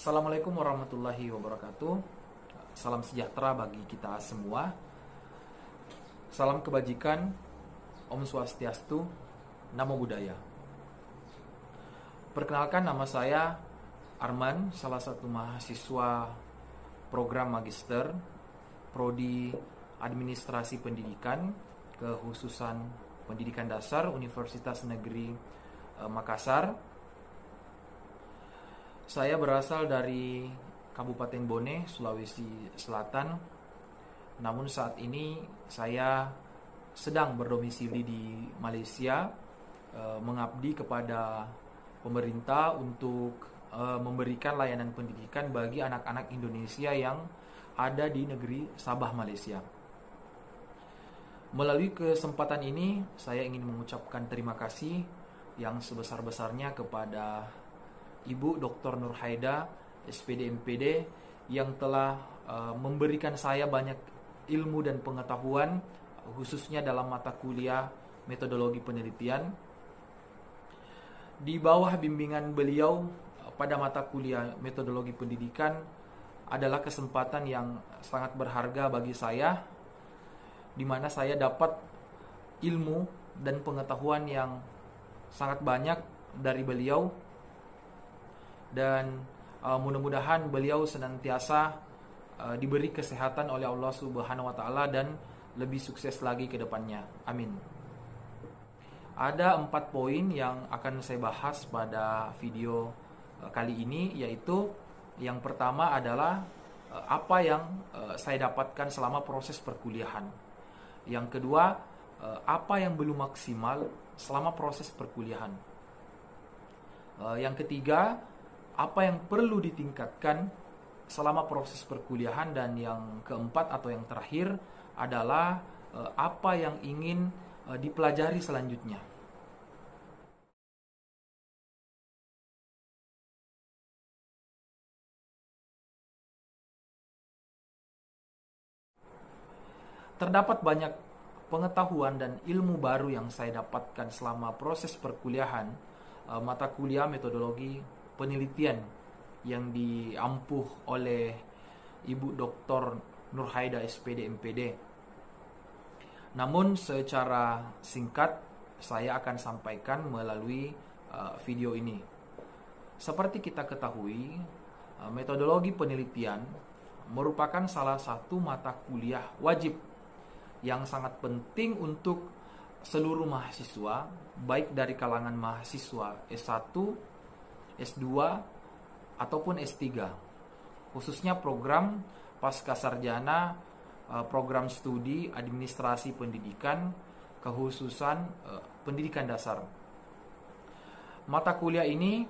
Assalamualaikum warahmatullahi wabarakatuh. Salam sejahtera bagi kita semua. Salam kebajikan. Om Swastiastu. Namo Buddhaya. Perkenalkan, nama saya Arman, salah satu mahasiswa program magister Prodi Administrasi Pendidikan, kekhususan Pendidikan Dasar Universitas Negeri Makassar. Saya berasal dari Kabupaten Bone, Sulawesi Selatan. Namun saat ini saya sedang berdomisili di Malaysia, mengabdi kepada pemerintah untuk memberikan layanan pendidikan bagi anak-anak Indonesia yang ada di negeri Sabah, Malaysia. Melalui kesempatan ini, saya ingin mengucapkan terima kasih yang sebesar-besarnya kepada Ibu Dr. Nurhaida, SPD MPD, yang telah memberikan saya banyak ilmu dan pengetahuan, khususnya dalam mata kuliah metodologi penelitian. Di bawah bimbingan beliau pada mata kuliah metodologi pendidikan adalah kesempatan yang sangat berharga bagi saya, di mana saya dapat ilmu dan pengetahuan yang sangat banyak dari beliau. Dan mudah-mudahan beliau senantiasa diberi kesehatan oleh Allah Subhanahu wa Ta'ala dan lebih sukses lagi ke depannya. Amin. Ada 4 poin yang akan saya bahas pada video kali ini, yaitu yang pertama adalah apa yang saya dapatkan selama proses perkuliahan. Yang kedua, apa yang belum maksimal selama proses perkuliahan. Yang ketiga, apa yang perlu ditingkatkan selama proses perkuliahan. Dan yang keempat atau yang terakhir adalah apa yang ingin dipelajari selanjutnya. Terdapat banyak pengetahuan dan ilmu baru yang saya dapatkan selama proses perkuliahan mata kuliah metodologi penelitian yang diampuh oleh Ibu Dr. Nurhaida SPD MPD. Namun secara singkat saya akan sampaikan melalui video ini. Seperti kita ketahui, metodologi penelitian merupakan salah satu mata kuliah wajib yang sangat penting untuk seluruh mahasiswa, baik dari kalangan mahasiswa S1, S2 ataupun S3, khususnya program pasca sarjana, program studi administrasi pendidikan, kekhususan pendidikan dasar. Mata kuliah ini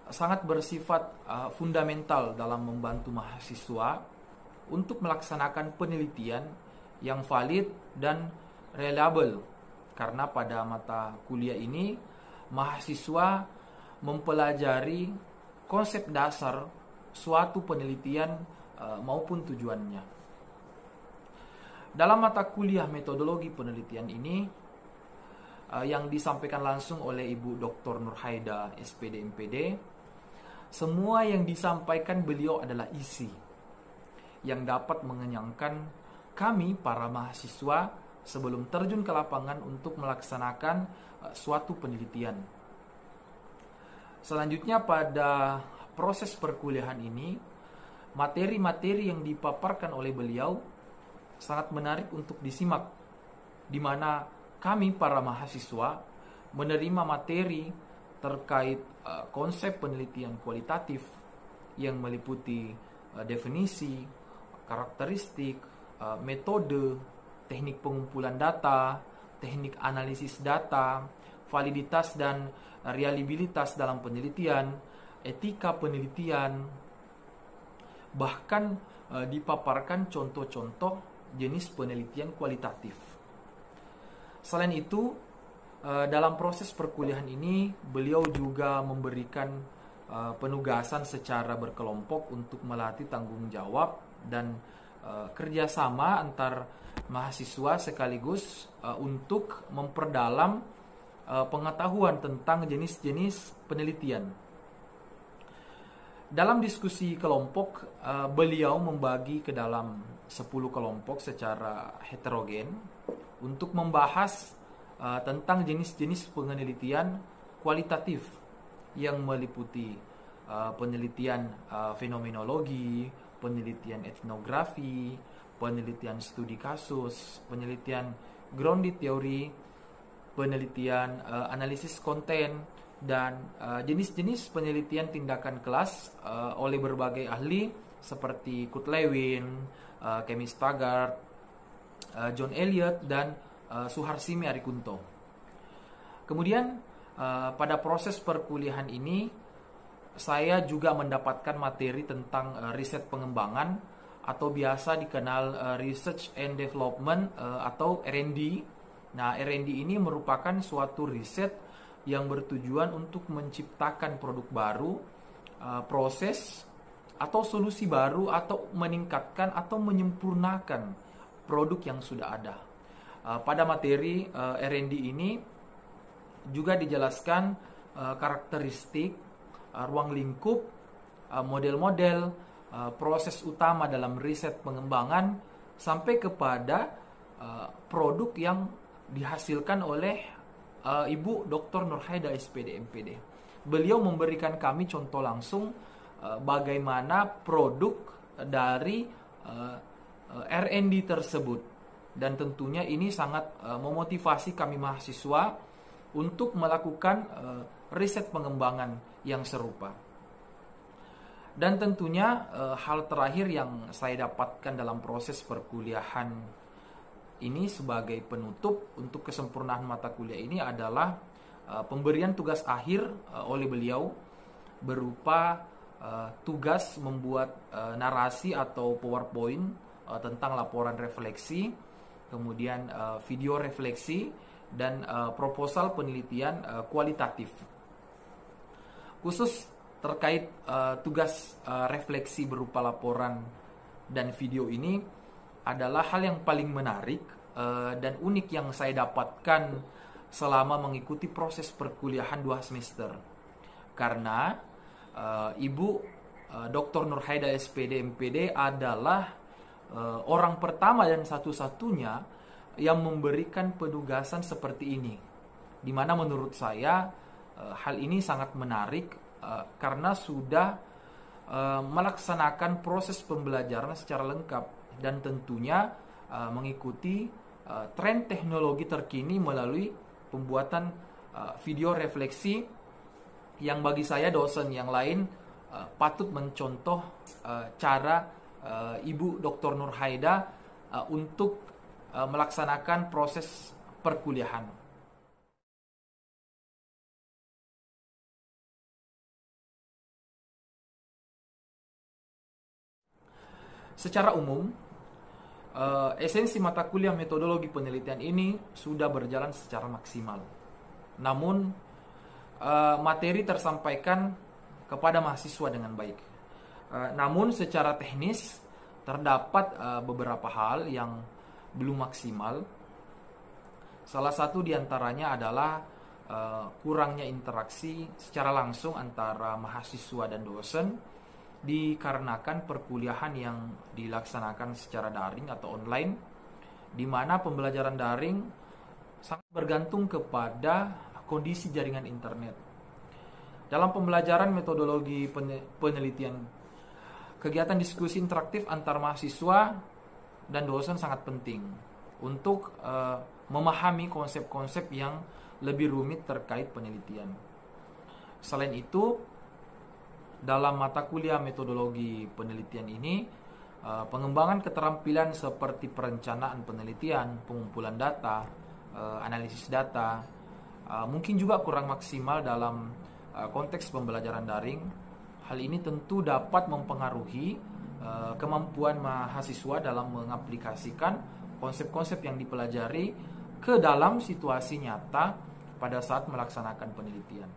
sangat bersifat fundamental dalam membantu mahasiswa untuk melaksanakan penelitian yang valid dan reliable, karena pada mata kuliah ini mahasiswa mempelajari konsep dasar suatu penelitian maupun tujuannya. Dalam mata kuliah metodologi penelitian ini yang disampaikan langsung oleh Ibu Dr. Nurhaida SPD MPD, semua yang disampaikan beliau adalah isi yang dapat mengenyangkan kami para mahasiswa sebelum terjun ke lapangan untuk melaksanakan suatu penelitian. Selanjutnya, pada proses perkuliahan ini, materi-materi yang dipaparkan oleh beliau sangat menarik untuk disimak, di mana kami para mahasiswa menerima materi terkait konsep penelitian kualitatif yang meliputi definisi, karakteristik, metode, teknik pengumpulan data, teknik analisis data, validitas dan reliabilitas dalam penelitian, etika penelitian, bahkan dipaparkan contoh-contoh jenis penelitian kualitatif. Selain itu, dalam proses perkuliahan ini beliau juga memberikan penugasan secara berkelompok untuk melatih tanggung jawab dan kerjasama antar mahasiswa, sekaligus untuk memperdalam pengetahuan tentang jenis-jenis penelitian. Dalam diskusi kelompok, beliau membagi ke dalam 10 kelompok secara heterogen untuk membahas tentang jenis-jenis penelitian kualitatif yang meliputi penelitian fenomenologi, penelitian etnografi, penelitian studi kasus, penelitian grounded theory, penelitian analisis konten, dan jenis-jenis penelitian tindakan kelas oleh berbagai ahli seperti Kurt Lewin, Kemi Taggart, John Elliott, dan Suharsimi Arikunto. Kemudian pada proses perkuliahan ini saya juga mendapatkan materi tentang riset pengembangan atau biasa dikenal Research and Development atau R&D. Nah, R&D ini merupakan suatu riset yang bertujuan untuk menciptakan produk baru, proses atau solusi baru, atau meningkatkan atau menyempurnakan produk yang sudah ada. Pada materi R&D ini juga dijelaskan karakteristik, ruang lingkup, model-model, proses utama dalam riset pengembangan, sampai kepada produk yang dihasilkan oleh Ibu Dr. Nurhaida SPD MPD. Beliau memberikan kami contoh langsung bagaimana produk dari R&D tersebut, dan tentunya ini sangat memotivasi kami mahasiswa untuk melakukan riset pengembangan yang serupa. Dan tentunya hal terakhir yang saya dapatkan dalam proses perkuliahan ini sebagai penutup untuk kesempurnaan mata kuliah ini adalah pemberian tugas akhir oleh beliau berupa tugas membuat narasi atau PowerPoint tentang laporan refleksi, kemudian video refleksi, dan proposal penelitian kualitatif. Khusus terkait tugas refleksi berupa laporan dan video ini adalah hal yang paling menarik dan unik yang saya dapatkan selama mengikuti proses perkuliahan 2 semester. Karena Ibu Dr. Nurhaida SPD MPD adalah orang pertama dan satu-satunya yang memberikan penugasan seperti ini. Di mana menurut saya hal ini sangat menarik karena sudah melaksanakan proses pembelajaran secara lengkap dan tentunya mengikuti tren teknologi terkini melalui pembuatan video refleksi yang bagi saya dosen yang lain patut mencontoh cara Ibu Dr. Nurhaida untuk melaksanakan proses perkuliahan. Secara umum, esensi mata kuliah metodologi penelitian ini sudah berjalan secara maksimal. Namun, materi tersampaikan kepada mahasiswa dengan baik. Namun, secara teknis, terdapat beberapa hal yang belum maksimal. Salah satu diantaranya adalah kurangnya interaksi secara langsung antara mahasiswa dan dosen, dikarenakan perkuliahan yang dilaksanakan secara daring atau online, di mana pembelajaran daring sangat bergantung kepada kondisi jaringan internet. Dalam pembelajaran metodologi penelitian, kegiatan diskusi interaktif antar mahasiswa dan dosen sangat penting untuk memahami konsep-konsep yang lebih rumit terkait penelitian. Selain itu, dalam mata kuliah metodologi penelitian ini, pengembangan keterampilan seperti perencanaan penelitian, pengumpulan data, analisis data, mungkin juga kurang maksimal dalam konteks pembelajaran daring. Hal ini tentu dapat mempengaruhi kemampuan mahasiswa dalam mengaplikasikan konsep-konsep yang dipelajari ke dalam situasi nyata pada saat melaksanakan penelitian.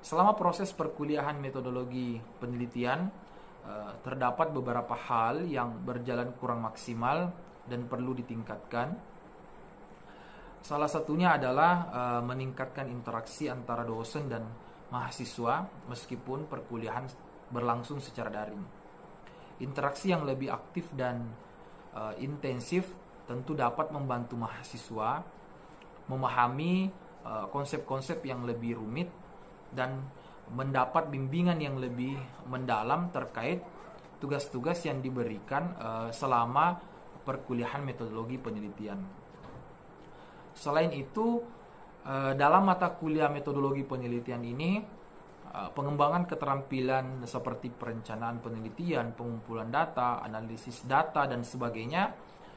Selama proses perkuliahan metodologi penelitian, terdapat beberapa hal yang berjalan kurang maksimal dan perlu ditingkatkan. Salah satunya adalah meningkatkan interaksi antara dosen dan mahasiswa meskipun perkuliahan berlangsung secara daring. Interaksi yang lebih aktif dan intensif tentu dapat membantu mahasiswa memahami konsep-konsep yang lebih rumit dan mendapat bimbingan yang lebih mendalam terkait tugas-tugas yang diberikan selama perkuliahan metodologi penelitian. Selain itu, dalam mata kuliah metodologi penelitian ini, pengembangan keterampilan seperti perencanaan penelitian, pengumpulan data, analisis data, dan sebagainya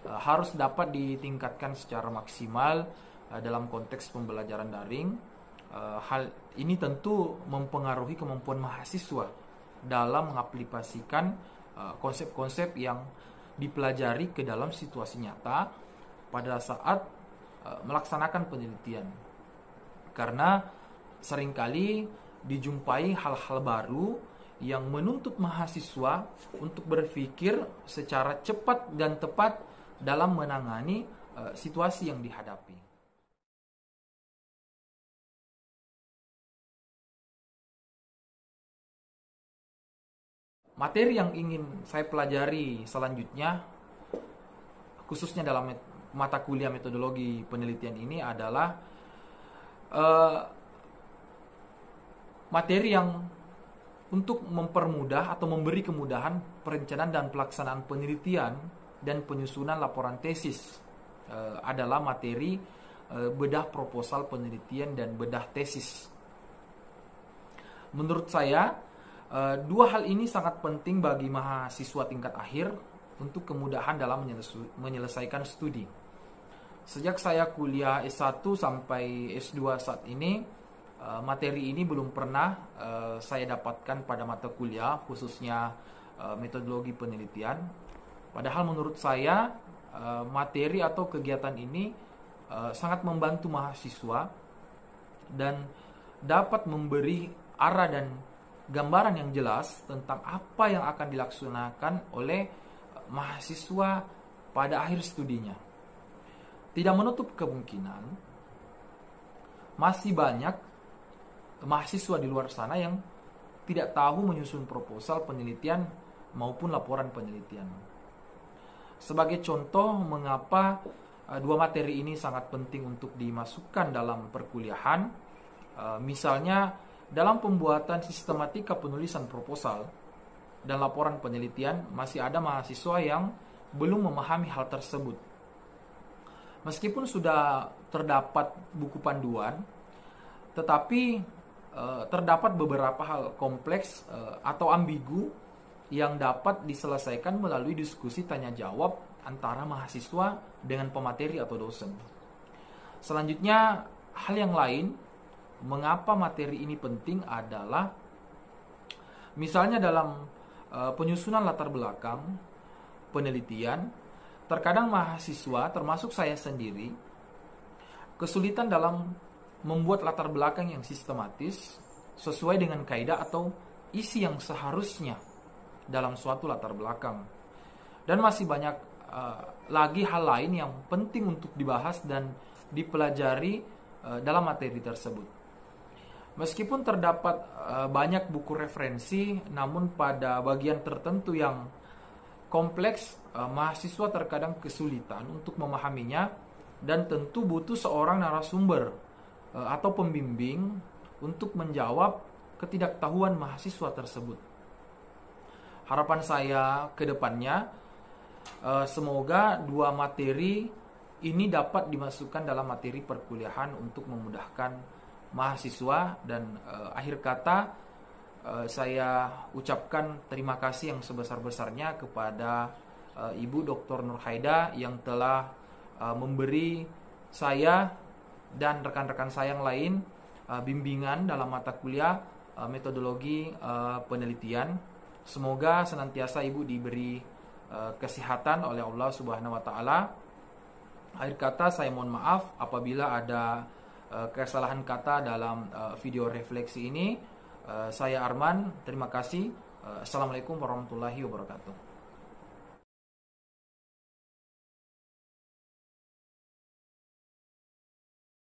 harus dapat ditingkatkan secara maksimal dalam konteks pembelajaran daring. Hal ini tentu mempengaruhi kemampuan mahasiswa dalam mengaplikasikan konsep-konsep yang dipelajari ke dalam situasi nyata pada saat melaksanakan penelitian. Karena seringkali dijumpai hal-hal baru yang menuntut mahasiswa untuk berpikir secara cepat dan tepat dalam menangani situasi yang dihadapi. Materi yang ingin saya pelajari selanjutnya, khususnya dalam mata kuliah metodologi penelitian ini adalah materi yang untuk mempermudah atau memberi kemudahan perencanaan dan pelaksanaan penelitian dan penyusunan laporan tesis adalah materi bedah proposal penelitian dan bedah tesis. Menurut saya, dua hal ini sangat penting bagi mahasiswa tingkat akhir untuk kemudahan dalam menyelesaikan studi. Sejak saya kuliah S1 sampai S2 saat ini, materi ini belum pernah saya dapatkan pada mata kuliah, khususnya metodologi penelitian. Padahal menurut saya, materi atau kegiatan ini sangat membantu mahasiswa dan dapat memberi arah dan gambaran yang jelas tentang apa yang akan dilaksanakan oleh mahasiswa pada akhir studinya. Tidak menutup kemungkinan masih banyak mahasiswa di luar sana yang tidak tahu menyusun proposal penelitian maupun laporan penelitian. Sebagai contoh mengapa dua materi ini sangat penting untuk dimasukkan dalam perkuliahan, misalnya dalam pembuatan sistematika penulisan proposal dan laporan penelitian masih ada mahasiswa yang belum memahami hal tersebut. Meskipun sudah terdapat buku panduan, tetapi terdapat beberapa hal kompleks atau ambigu yang dapat diselesaikan melalui diskusi tanya jawab antara mahasiswa dengan pemateri atau dosen. Selanjutnya, hal yang lain mengapa materi ini penting adalah misalnya dalam penyusunan latar belakang penelitian. Terkadang mahasiswa, termasuk saya sendiri, kesulitan dalam membuat latar belakang yang sistematis sesuai dengan kaidah atau isi yang seharusnya dalam suatu latar belakang. Dan masih banyak lagi hal lain yang penting untuk dibahas dan dipelajari dalam materi tersebut. Meskipun terdapat banyak buku referensi, namun pada bagian tertentu yang kompleks, mahasiswa terkadang kesulitan untuk memahaminya dan tentu butuh seorang narasumber atau pembimbing untuk menjawab ketidaktahuan mahasiswa tersebut. Harapan saya ke depannya, semoga dua materi ini dapat dimasukkan dalam materi perkuliahan untuk memudahkan mahasiswa dan akhir kata saya ucapkan terima kasih yang sebesar-besarnya kepada Ibu Dr. Nurhaida yang telah memberi saya dan rekan-rekan saya yang lain bimbingan dalam mata kuliah metodologi penelitian. Semoga senantiasa Ibu diberi kesehatan oleh Allah Subhanahu wa taala. Akhir kata saya mohon maaf apabila ada kesalahan kata dalam video refleksi ini. Saya Arman, terima kasih. Assalamualaikum warahmatullahi wabarakatuh.